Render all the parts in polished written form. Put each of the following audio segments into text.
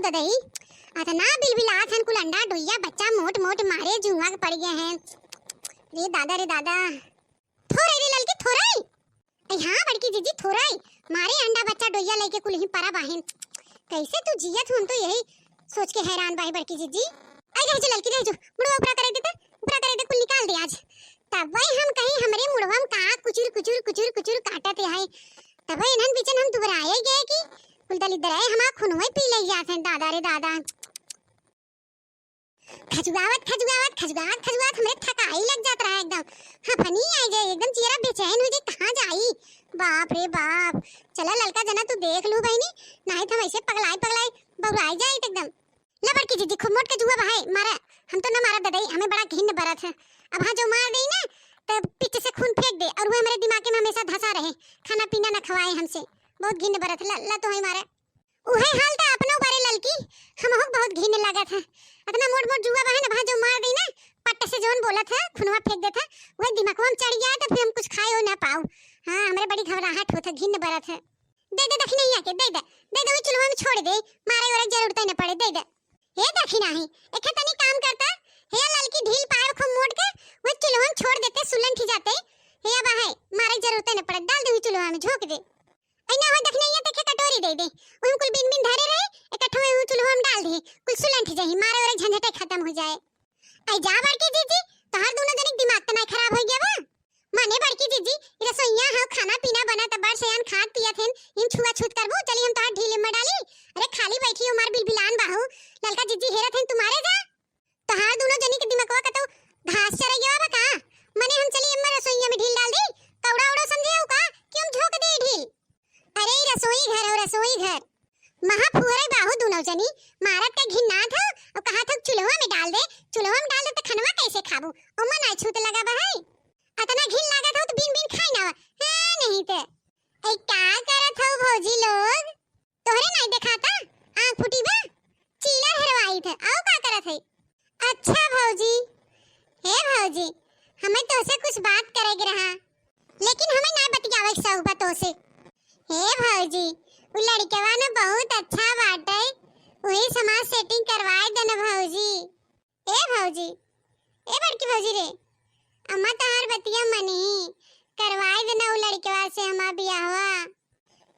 ददई अतना बिलबिलात हन कुल अंडा डोइया बच्चा मोट मोट मारे जुआ के पड़ गए हैं। रे दादा थोड़े रे ललकी थोड़े हां बड़की जीजी थोड़े मारे अंडा बच्चा डोइया लेके कुल ही परा बाहिन। कैसे तू जियत हम तो यही सोच के हैरान बाही बड़की जीजी। आई रह जो ललकी रह जो मुड़वा ऊपर करे दे कुल निकाल दे आज। तब वही हम कहीं हमरे मुड़वा में का कुचुर कुचुर कुचुर कुचुर काटत है तब इन्हन बीचन हम दुबराए गए कि कुल दली दराए हमा खुनवे पी ले जात हैं दादा रे दादा। खजुगावत हमरे थकाई लग जात रहा एकदम। हफनी आई जाए एकदम चेहरा बेचैन हो जाए कहां जाई। बाप रे बाप चला ललका जना तू देख लू बहनी नहीं तो ऐसे पगलाई बौराई जाए एकदम। ले बड़की जीजी खूब मोट के जुआ बहाए मारा हम तो ना मारा ददई हमें बड़ा घिन बरत है। अब हां जो मार देई ना तो पीछे से खून फेंक दे और वो हमारे दिमाग में हमेशा धंसा रहे खाना पीना न खवाए हमसे बहुत घिन बरत ला तो ही मारे उहे हाल था अपनो बारे ललकी हमहु बहुत घिन लागत है। इतना मोट मोट जुआ बहन भा जो मार दी ना पट्टे से जोन बोलत है खुनवा फेंक देता वही दिमाग में चढ़ गया तो फिर हम कुछ खाए हो ना पाओ। हां हमरे बड़ी घबराहट होत है घिन बरत है। दे दखी नहीं आके दे वो चुल्हा में छोड़ दे मारे और जरूरत न पड़े दे ये दखी नहीं एक तनी काम करता हे ललकी ढील पाए खूब मोट के वो चुल्हा में छोड़ देते सुलन ठी जाते हे बाहे मारे जरूरत न पड़े डाल दे चुल्हा में झोंक दे ऐना हो देखने ये देखे कटोरी दे ओम कुल बिन धरे रहे इकट्ठा में चुल्हा में डाल दे कुल सुलन ठी जाही मारे और झंझटे खत्म हो जाए। आई जा बड़की जीजी तो हर दोनों जने दिमाग त नहीं खराब हो गया बा माने बड़की जीजी रसोईया है खाना पीना बना त बड़ सयान खात पियत हैं इन छुआ छूत करबो चली हम तोहार ढीले में डाली। अरे खाली बैठी हो मार बिलबिलान बाहू ललका जीजी हेरत हैं तुम्हारे जा तो हर दोनों जनी के दिमागवा कतो घास चरे गया बा का माने हम चली अम्मा रसोईया में ढील डाल दी कौड़ा उड़ा समझे हो का कि हम झोंक दे ढील। अरे रसोई घर महा फुहरे बाहू दोनों जनी मारत के घिन्ना था और कहा था चुल्हा में डाल दे तो खनवा कैसे खाबू ओमा ना छूत लगा बा है अतना घिन लागत हो तो बिन खाई ना है नहीं ते ए का करत हो भौजी लोग तोहरे नहीं दिखाता आंख फूटी बा चीला हरवाई थे आओ का करत है। अच्छा भौजी हे भौजी हमें तो से कुछ बात करेगे रहा लेकिन हमें ना बतियावे सौबा तो से हे भौजी वो लड़केवा ना बहुत अच्छा बाटे वही समाज सेटिंग करवाए देना भौजी। ए भौजी ए बड़की भौजी रे अम्मा तहार बतिया मनी करवाए देना वो लड़केवा से हमार बियाहवा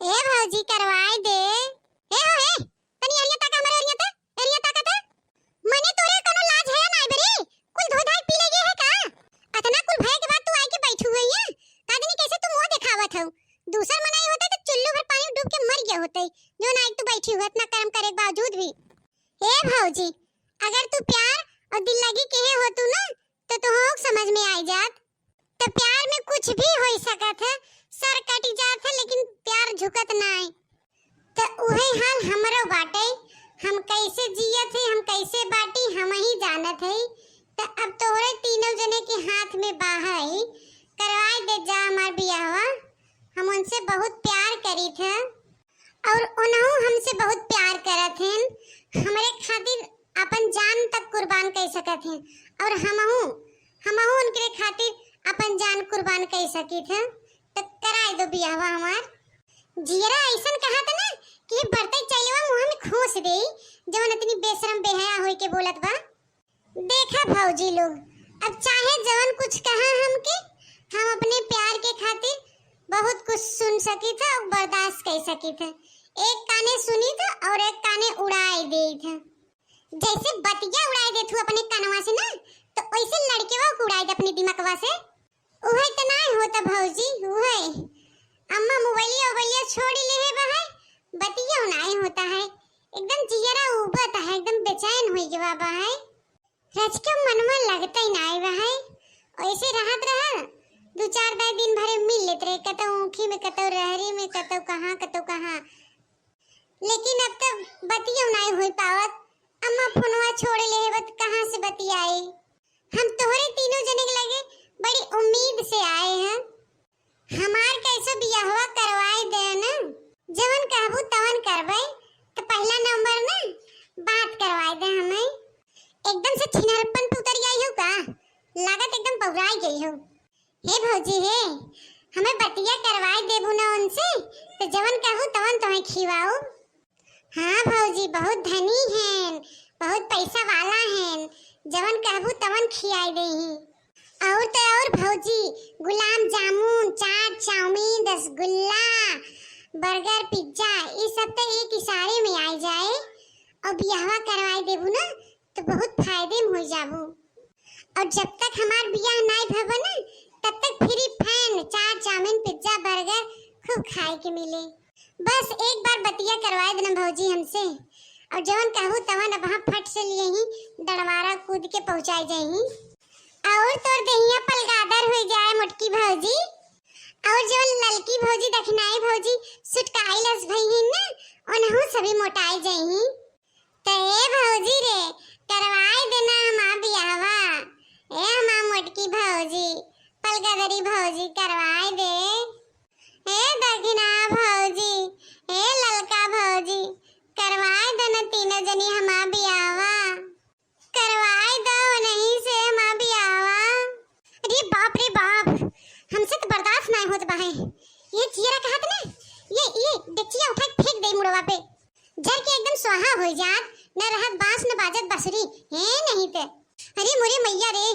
ए भौजी करवाए दे। ए हो ए तनी एरिया तक हमारे एरिया तक था मने तोरे कोनो लाज है ना बरे कुल धोधाई पी लेगे है का अतना कुल भय के बाद तू आई के बैठू हुई है कादनी कैसे तू मुंह दिखावत हो दूसर मनाई होता तो चुल्लू भर पानी डूब के मर गया होता जो ना एक तू बैठी हुई इतना कर्म करे के बावजूद भी। ए भौजी अगर तू प्यार और दिल लगी कहे हो तू ना तो हो समझ में आई जात तो प्यार में कुछ भी हो सकत है सर कट जात है लेकिन प्यार झुकत ना है तो उहे हाल हमरो बाटे हम कैसे जियत है हम कैसे बाटी हम ही जानत है तो अब तोहरे तीनों जने के हाथ में बाहई करवाए दे जा हमार बियाहवा हम उनसे बहुत प्यार करी थे और उन्हों हमसे बहुत प्यार करत हैं हमारे खातिर अपन जान तक कुर्बान कर सकत हैं और हमहू उनके खातिर अपन जान कुर्बान कर सकी थे तो कराए दो बियाहवा हमार। जीरा ऐसन कहा था ना कि बरते चलवा मुंह में खोस दे जवन इतनी बेशरम बेहया होई के बोलत बा। देखा भौजी लोग अब चाहे जवन कुछ कहा हमके हम अपने प्यार के खातिर बहुत कुछ सुन सकी था और बर्दाश्त कर सकी था एक काने सुनी था और एक काने उड़ाए दे था जैसे बतिया उड़ाए दे तू अपने कानवा से ना तो वैसे लड़केवा को उड़ाए दे अपने दिमागवा से उहे तो नहीं होता भौजी उहे अम्मा मोबाइलिया छोड़ी ले है बहाय बतिया नहीं होता है एकदम जियरा उबत है एकदम बेचैन होई गवा बहाय रज के मनवा लगता ही नहीं बहाय ऐसे रहत रहा दो चार दिन भरे मिल लेते रहे कतो ऊखी में कतो रहरी में कतो कहां लेकिन अब तक बतिया नहीं हुई पावत अम्मा फोनवा छोड़ ले बत कहां से बतियाई हम तोहरे तीनों जने के लगे बड़ी उम्मीद से आए हैं हमार कैसे बियाहवा करवाए दे ना जवन कहबू तवन करबे तो पहला नंबर ना बात करवाए दे हमें एकदम से छिनारपन पे उतर गई हो का लागत एकदम पौराई गई हो। हे भौजी हे हमें बतिया करवाए देबू ना उनसे तो जवन कहू तवन तुम्हें खिवाओ हाँ भौजी बहुत धनी हैं, बहुत पैसा वाला हैं, जवन कहबू तवन खियाई देही। और तो और भौजी गुलाब जामुन, चाट, चाउमीन, रसगुल्ला, बर्गर, पिज्जा ये सब तो एक इशारे में आ जाए और बियाहवा करवाई देबू ना तो बहुत फायदे में हो जाबू। और जब तक हमार बियाह नहीं भबा ना तब तक फ्री फैन चाट, चाउमीन, पिज्जा, बर्गर खूब खाए के मिले। बस एक बार बतिया करवाए देना भौजी हमसे और जवन कहबू तवन अब हम फट से लिए ही दड़वारा कूद के पहुंचाई जाई। और तोर देहिया पलगादर हो जाए मोटकी भौजी। और जो ललकी भौजी दखनाई भौजी सुटकाई लस भई ना ओनहु सभी मोटाई जाई। ते भौजी रे करवाई देना हमा बियाहवा। ए हमा मोटकी भौजी पलगादरी भौजी करवाई दे। ए दखना भौजी, ए ललका भौजी करवाई देना तीनों जनी हमा बियाहवा। करवाई दो नहीं से हमा बियाहवा। अरे बाप रे बाप, हमसे तो बर्दाश्त नहीं होत बाहे। ये चीरा कहत ना ये डेचिया उठा के फेंक दे मुड़वा पे, जर के एकदम स्वाहा हो जात, न रहत बांस न बाजत बसरी है नहीं ते। अरे मोरे मैया रे,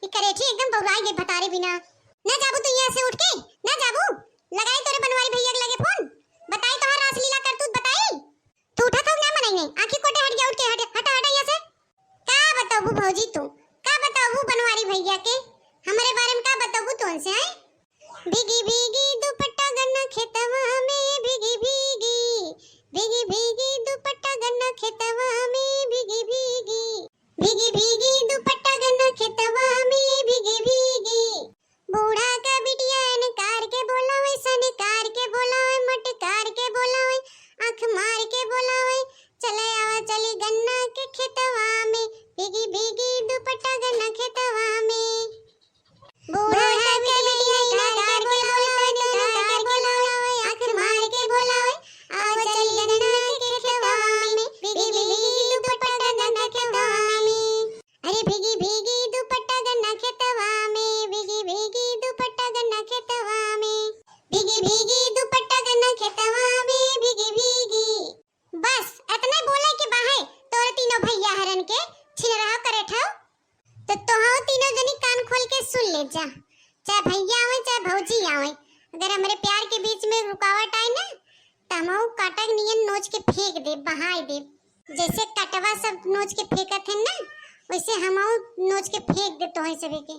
ये करेठी एकदम बौराई गई भतारे बिना। ना जाबू तू यहाँ से उठ के, ना जाबू। लगाई तोरे बनवारी भैया के लगे फोन, बताई तोहर रासलीला करतूत बताई। तू उठा तो ना मनाई नहीं, आंखें कोटे हट गया, उठ के हटा यहाँ से। का बताबू भौजी तू, का बताबू बनवारी भैया के हमारे बारे में, का बताबू तू उनसे है? भीगी भीगी दुपट्टा गन्ना खेतवा में, भीगी भीगी भीगी भीगी दुपट्टा गन्ना खेतवा में, भीगी भीगी भीगी भीगी दुपट्टा गन्ना खेतवा में, भीगी भीगी। बूढ़ा का बिटिया नकार के बोलावे, सनकार के बोलावे, मटकार के बोलावे, आंख मार के बोलावे, चले आवा चली गन्ना के खेतवा में, भीगी भीगी दुपट्टा गन्ना खेतवा में। बूढ़ा का बिटिया नकार के बोलावे, सनकार के बोलावे, आंख मार के बोलावे, आवा चली गन्ना के खेतवा में, भीगी भीगी दुपट्टा गन्ना खेतवा में। अरे भीगी भीगी दुपट्टा गन्ना खेतवा में, भीगी भीगी दुपट्टा गन्ना खेतवा में, भीगी भीगी दुपट्टा गन्ना खेतवा में, भीगी भीगी। बस इतना बोले के बाहे तोरे तीनों भैया हरन के छिन रहा करे ठाओ तो तोहाओ तीनों जनी कान खोल के सुन ले जा, चाहे भैया आवे चाहे भौजी आवे। अगर हमारे प्यार के बीच में रुकावट आए ना तो हम काटक नियन नोच के फेंक दे, बहाई दे। जैसे कटवा सब नोच के फेंकत है ना वैसे हम नोच के फेंक दे तोहे सभी के।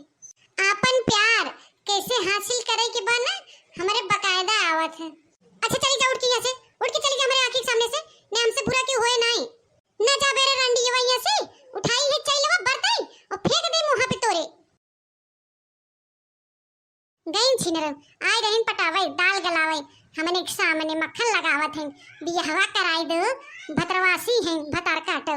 आपन प्यार कैसे हासिल करे के बा ना हमारे बकायदा आवत है। अच्छा चली जा, उठ के यहाँ से, उठ के चली जा हमारे आंखी के सामने से, ने हमसे बुरा क्यों होए नहीं। ना जा बेरे रंडी ये यहाँ से, उठाई है चैलवा बरतई और फेंक दे मुंह पे तोरे। गईन छिनर आए रहन पटावे दाल गलावे, हमने सामने मक्खन लगावत हैं, बियाहवा कराई दो, भतरवासी हैं भतार काटो।